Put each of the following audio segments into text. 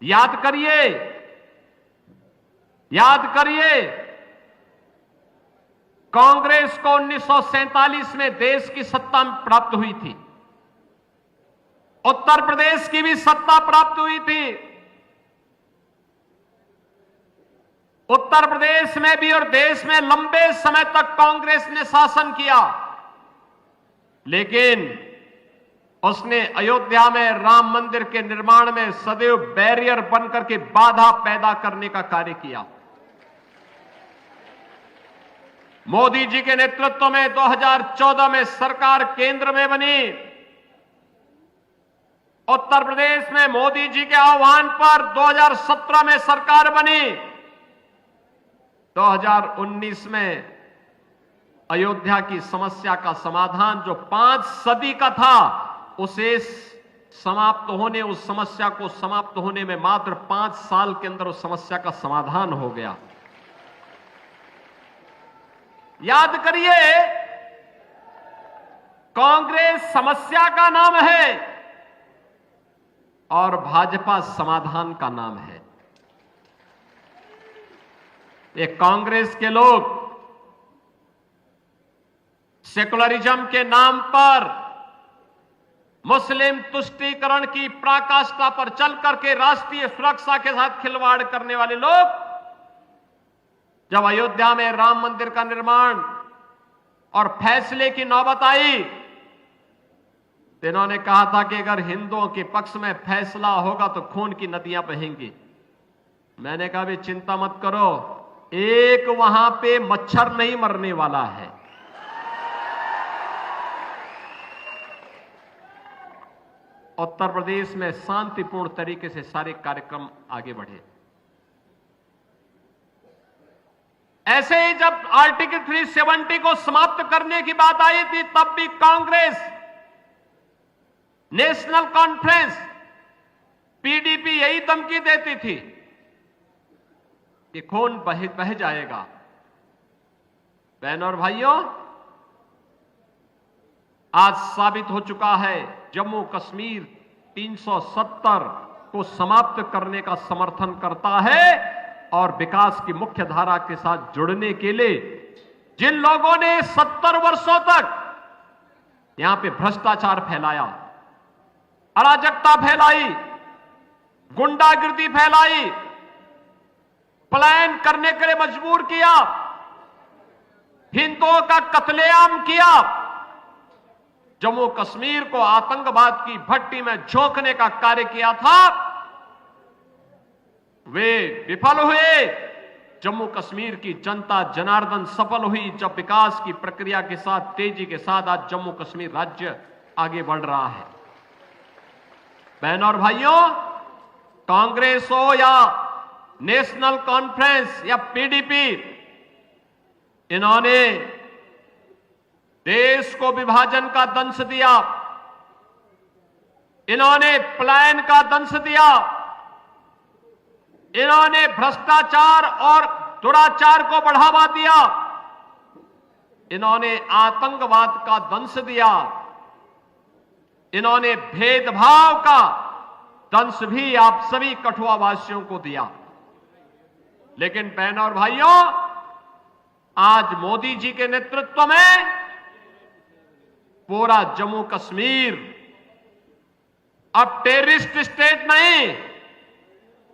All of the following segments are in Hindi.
याद करिए, याद करिए, कांग्रेस को 1947 में देश की सत्ता प्राप्त हुई थी। उत्तर प्रदेश की भी सत्ता प्राप्त हुई थी। उत्तर प्रदेश में भी और देश में लंबे समय तक कांग्रेस ने शासन किया, लेकिन उसने अयोध्या में राम मंदिर के निर्माण में सदैव बैरियर बनकर के बाधा पैदा करने का कार्य किया। मोदी जी के नेतृत्व में 2014 में सरकार केंद्र में बनी। उत्तर प्रदेश में मोदी जी के आह्वान पर 2017 में सरकार बनी। 2019 में अयोध्या की समस्या का समाधान जो 5 सदी का था, उसे समाप्त होने, उस समस्या को समाप्त होने में मात्र 5 साल के अंदर उस समस्या का समाधान हो गया। याद करिए, कांग्रेस समस्या का नाम है और भाजपा समाधान का नाम है। ये कांग्रेस के लोग सेकुलरिज्म के नाम पर मुस्लिम तुष्टीकरण की पराकाष्ठा पर चल करके राष्ट्रीय सुरक्षा के साथ खिलवाड़ करने वाले लोग जब अयोध्या में राम मंदिर का निर्माण और फैसले की नौबत आई तो इन्होंने कहा था कि अगर हिंदुओं के पक्ष में फैसला होगा तो खून की नदियां बहेंगी। मैंने कहा भी चिंता मत करो, एक वहां पे मच्छर नहीं मरने वाला है। उत्तर प्रदेश में शांतिपूर्ण तरीके से सारे कार्यक्रम आगे बढ़े। ऐसे ही जब आर्टिकल 370 को समाप्त करने की बात आई थी, तब भी कांग्रेस, नेशनल कॉन्फ्रेंस, पीडीपी यही धमकी देती थी कि खून बह जाएगा। बहनों और भाइयों, आज साबित हो चुका है, जम्मू कश्मीर 370 को समाप्त करने का समर्थन करता है और विकास की मुख्य धारा के साथ जुड़ने के लिए जिन लोगों ने 70 वर्षों तक यहां पे भ्रष्टाचार फैलाया, अराजकता फैलाई, गुंडागिर्दी फैलाई, पलायन करने के लिए मजबूर किया, हिंदुओं का कत्लेआम किया, जम्मू कश्मीर को आतंकवाद की भट्टी में झोंकने का कार्य किया था, वे विफल हुए। जम्मू कश्मीर की जनता जनार्दन सफल हुई जब विकास की प्रक्रिया के साथ, तेजी के साथ आज जम्मू कश्मीर राज्य आगे बढ़ रहा है। बहनों और भाइयों, कांग्रेस हो या नेशनल कॉन्फ्रेंस या पीडीपी, इन्होंने देश को विभाजन का दंश दिया, इन्होंने पलायन का दंश दिया, इन्होंने भ्रष्टाचार और दुराचार को बढ़ावा दिया, इन्होंने आतंकवाद का दंश दिया, इन्होंने भेदभाव का दंश भी आप सभी कठुआ वासियों को दिया। लेकिन बहनों और भाइयों, आज मोदी जी के नेतृत्व में पूरा जम्मू कश्मीर अब टेररिस्ट स्टेट नहीं,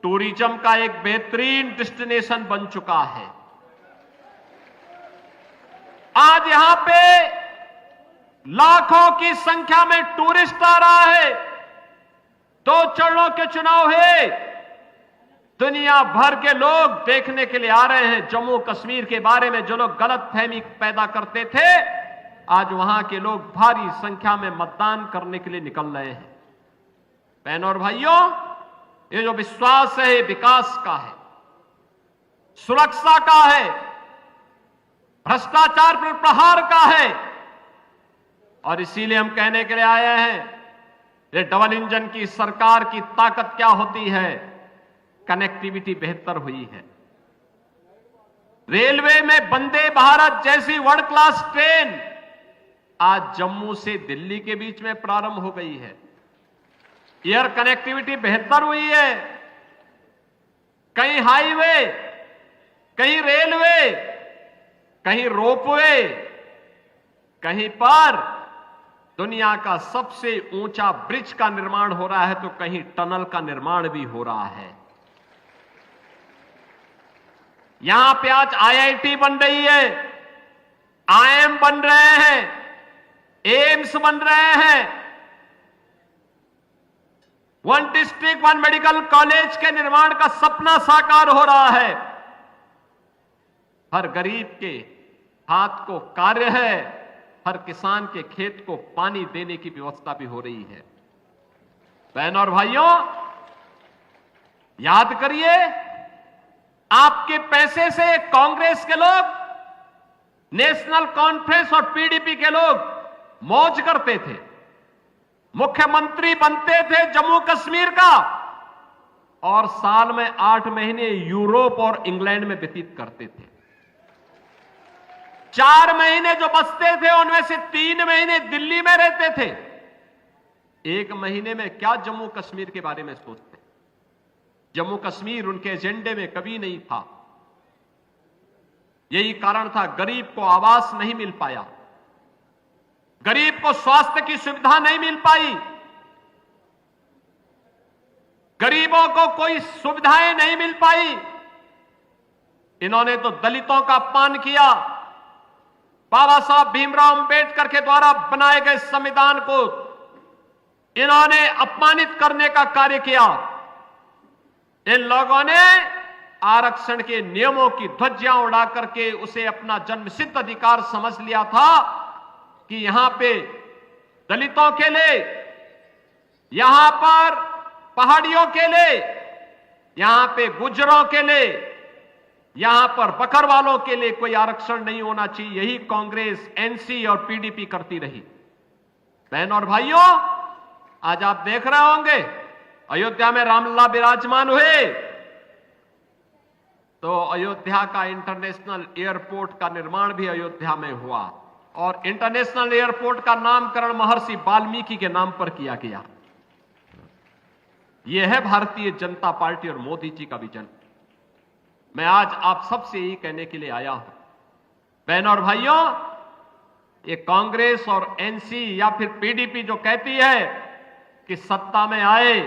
टूरिज्म का एक बेहतरीन डेस्टिनेशन बन चुका है। आज यहां पे लाखों की संख्या में टूरिस्ट आ रहा है। 2 चरणों के चुनाव है, दुनिया भर के लोग देखने के लिए आ रहे हैं। जम्मू कश्मीर के बारे में जो लोग गलतफहमी पैदा करते थे, आज वहां के लोग भारी संख्या में मतदान करने के लिए निकल रहे हैं। बहनों और भाइयों, ये जो विश्वास है, विकास का है, सुरक्षा का है, भ्रष्टाचार पर प्रहार का है। और इसीलिए हम कहने के लिए आए हैं, ये डबल इंजन की सरकार की ताकत क्या होती है? कनेक्टिविटी बेहतर हुई है। रेलवे में वंदे भारत जैसी वर्ल्ड क्लास ट्रेन आज जम्मू से दिल्ली के बीच में प्रारंभ हो गई है। एयर कनेक्टिविटी बेहतर हुई है। कहीं हाईवे, कहीं रेलवे, कहीं रोपवे, कहीं पर दुनिया का सबसे ऊंचा ब्रिज का निर्माण हो रहा है, तो कहीं टनल का निर्माण भी हो रहा है। यहां पे आज आईआईटी बन रही है, आईएम बन रहे हैं, एम्स बन रहे हैं, one district one medical college के निर्माण का सपना साकार हो रहा है। हर गरीब के हाथ को कार्य है, हर किसान के खेत को पानी देने की व्यवस्था भी हो रही है। बहनों और भाइयों, याद करिए, आपके पैसे से कांग्रेस के लोग, नेशनल कॉन्फ्रेंस और पीडीपी के लोग मौज करते थे, मुख्यमंत्री बनते थे जम्मू कश्मीर का, और साल में 8 महीने यूरोप और इंग्लैंड में व्यतीत करते थे। 4 महीने जो बचते थे उनमें से 3 महीने दिल्ली में रहते थे। 1 महीने में क्या जम्मू कश्मीर के बारे में सोचते? जम्मू कश्मीर उनके एजेंडे में कभी नहीं था। यही कारण था गरीब को आवास नहीं मिल पाया, गरीब को स्वास्थ्य की सुविधा नहीं मिल पाई, गरीबों को कोई सुविधाएं नहीं मिल पाई। इन्होंने तो दलितों का अपमान किया। बाबा साहब भीमराव अंबेडकर के द्वारा बनाए गए संविधान को इन्होंने अपमानित करने का कार्य किया। इन लोगों ने आरक्षण के नियमों की ध्वजियां उड़ा करके उसे अपना जन्मसिद्ध अधिकार समझ लिया था कि यहां पे दलितों के लिए, यहां पर पहाड़ियों के लिए, यहां पे गुजरों के लिए, यहां पर बकरवालों के लिए कोई आरक्षण नहीं होना चाहिए। यही कांग्रेस, एनसी और पीडीपी करती रही। बहनों और भाइयों, आज आप देख रहे होंगे अयोध्या में रामलला विराजमान हुए तो अयोध्या का इंटरनेशनल एयरपोर्ट का निर्माण भी अयोध्या में हुआ, और इंटरनेशनल एयरपोर्ट का नामकरण महर्षि वाल्मीकि के नाम पर किया गया। यह है भारतीय जनता पार्टी और मोदी जी का विजन। मैं आज आप सबसे यही कहने के लिए आया हूं, बहनों और भाइयों, ये कांग्रेस और एनसी या फिर पीडीपी जो कहती है कि सत्ता में आए,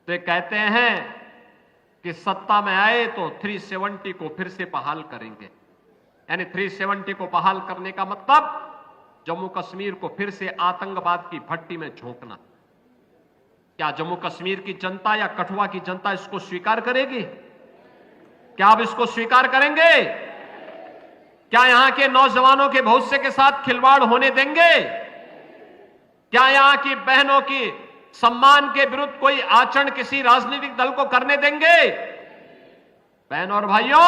तो ये कहते हैं कि सत्ता में आए तो 370 को फिर से बहाल करेंगे। यानी 370 को बहाल करने का मतलब जम्मू कश्मीर को फिर से आतंकवाद की भट्टी में झोंकना। क्या जम्मू कश्मीर की जनता या कठुआ की जनता इसको स्वीकार करेगी? क्या आप इसको स्वीकार करेंगे? क्या यहां के नौजवानों के भविष्य के साथ खिलवाड़ होने देंगे? क्या यहां की बहनों की सम्मान के विरुद्ध कोई आचरण किसी राजनीतिक दल को करने देंगे? बहनों और भाइयों,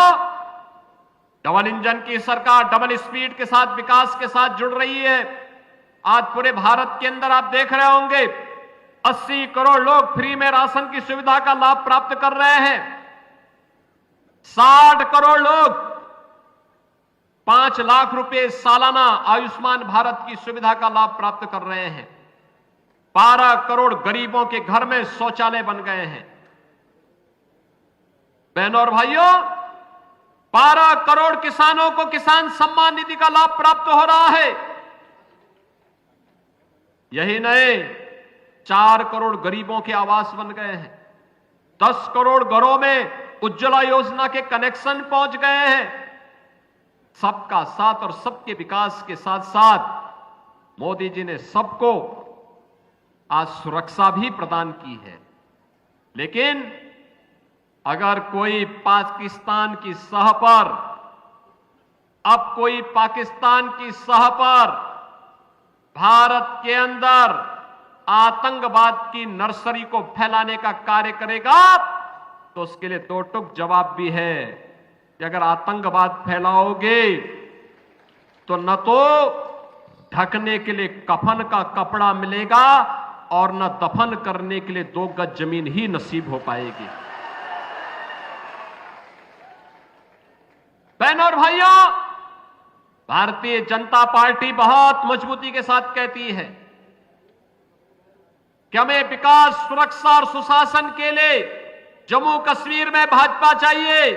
डबल इंजन की सरकार डबल स्पीड के साथ, विकास के साथ जुड़ रही है। आज पूरे भारत के अंदर आप देख रहे होंगे 80 करोड़ लोग फ्री में राशन की सुविधा का लाभ प्राप्त कर रहे हैं। 60 करोड़ लोग 5 लाख रुपए सालाना आयुष्मान भारत की सुविधा का लाभ प्राप्त कर रहे हैं। 12 करोड़ गरीबों के घर में शौचालय बन गए हैं। बहनों और भाइयों, 12 करोड़ किसानों को किसान सम्मान निधि का लाभ प्राप्त हो रहा है। यही नहीं, 4 करोड़ गरीबों के आवास बन गए हैं। 10 करोड़ घरों में उज्ज्वला योजना के कनेक्शन पहुंच गए हैं। सबका साथ और सबके विकास के साथ साथ मोदी जी ने सबको आज सुरक्षा भी प्रदान की है। लेकिन अगर कोई पाकिस्तान की सह पर, अब कोई पाकिस्तान की सह पर भारत के अंदर आतंकवाद की नर्सरी को फैलाने का कार्य करेगा, तो उसके लिए दो टूक जवाब भी है कि अगर आतंकवाद फैलाओगे तो न तो ढकने के लिए कफन का कपड़ा मिलेगा और न दफन करने के लिए 2 गज जमीन ही नसीब हो पाएगी। बहनों और भाइयों, भारतीय जनता पार्टी बहुत मजबूती के साथ कहती है कि हमें विकास, सुरक्षा और सुशासन के लिए जम्मू कश्मीर में भाजपा चाहिए।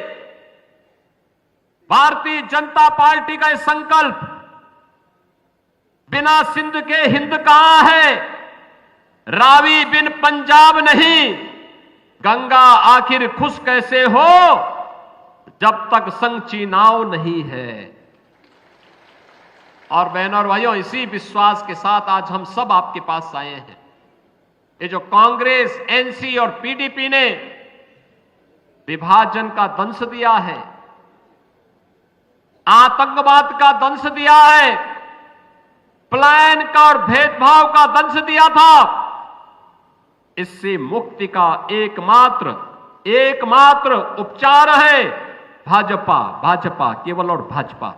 भारतीय जनता पार्टी का यह संकल्प, बिना सिंध के हिंद कहां है, रावी बिन पंजाब नहीं, गंगा आखिर खुश कैसे हो जब तक संग नाव नहीं है। और बहनों और भाइयों, इसी विश्वास के साथ आज हम सब आपके पास आए हैं। ये जो कांग्रेस, एनसी और पीडीपी ने विभाजन का दंश दिया है, आतंकवाद का दंश दिया है, पलायन का और भेदभाव का दंश दिया था, इससे मुक्ति का एकमात्र उपचार है भाजपा, भाजपा केवल और भाजपा।